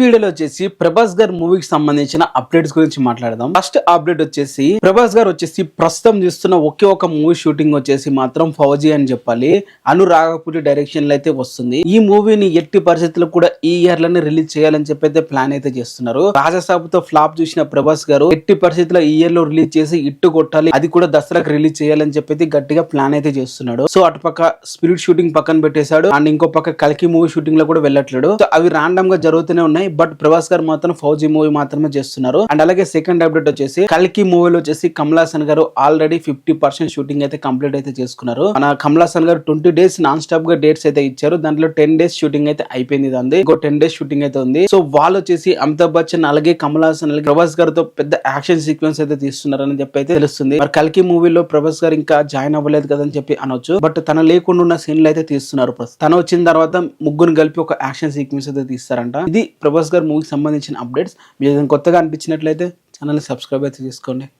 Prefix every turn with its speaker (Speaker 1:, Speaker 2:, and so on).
Speaker 1: వీడియోలో వచ్చేసి ప్రభాస్ గారి మూవీకి సంబంధించిన అప్డేట్స్ గురించి మాట్లాడదాం. ఫస్ట్ అప్డేట్ వచ్చేసి ప్రభాస్ గారు వచ్చేసి ప్రస్తుతం చేస్తున్న ఒకే ఒక మూవీ షూటింగ్ వచ్చేసి మాత్రం ఫౌజీ అని చెప్పాలి. అను రాఘపూడి డైరెక్షన్ లో అయితే వస్తుంది. ఈ మూవీని ఎట్టి పరిస్థితుల్లో కూడా ఈ ఇయర్ లోనే రిలీజ్ చేయాలని చెప్పి అయితే ప్లాన్ అయితే చేస్తున్నారు. రాజసాబుతో ఫ్లాప్ చూసిన ప్రభాస్ గారు ఎట్టి పరిస్థితుల్లో ఈ ఇయర్ లో రిలీజ్ చేసి ఇట్టు కొట్టాలి, అది కూడా దసరాకి రిలీజ్ చేయాలని చెప్పి గట్టిగా ప్లాన్ అయితే చేస్తున్నాడు. సో అటుపక్క స్పిరిట్ షూటింగ్ పక్కన పెట్టేశాడు అండ్ ఇంకో పక్క కల్కి మూవీ షూటింగ్ లో కూడా వెళ్ళట్లేడు. సో అవి రాండమ్ గా జరుగుతూనే ఉన్నాయి. బట్ ప్రభాస్ గారు మాత్రం ఫౌజీ మూవీ మాత్రమే చేస్తున్నారు. అండ్ అలాగే సెకండ్ అప్డేట్ వచ్చేసి కల్కి మూవీలో వచ్చేసి కమల్ హాసన్ గారు ఆల్రెడీ 50% షూటింగ్ అయితే కంప్లీట్ అయితే చేసుకున్నారు. మన కమల్ హాసన్ గారు 20 days నాన్ స్టాప్ గా డేట్స్ అయితే ఇచ్చారు. దాంట్లో 10 days షూటింగ్ అయితే అయిపోయింది. దాన్ని ఇంకో 10 days షూటింగ్ అయితే ఉంది. సో వాళ్ళు వచ్చేసి అమితాబ్ బచ్చన్ అలాగే కమల్ హాసన్ అలాగే ప్రభాస్ గారితో పెద్ద యాక్షన్ సీక్వెన్స్ అయితే తీస్తున్నారని చెప్పి అయితే తెలుస్తుంది. మరి కల్కి మూవీలో ప్రభాస్ గారు ఇంకా జాయిన్ అవ్వలేదు కదని చెప్పి అనొచ్చు. బట్ తన లేకుండా ఉన్న సీన్లు అయితే తీస్తున్నారు. తను వచ్చిన తర్వాత ముగ్గురు కలిపి ఒక యాక్షన్ సీక్వెన్స్ అయితే తీస్తారంట. ఇది ప్రభాస్ గారి మూవీకి సంబంధించిన అప్డేట్స్. మీరు కొత్తగా అనిపించినట్లయితే ఛానల్ సబ్స్క్రైబ్ అయితే చేసుకోండి.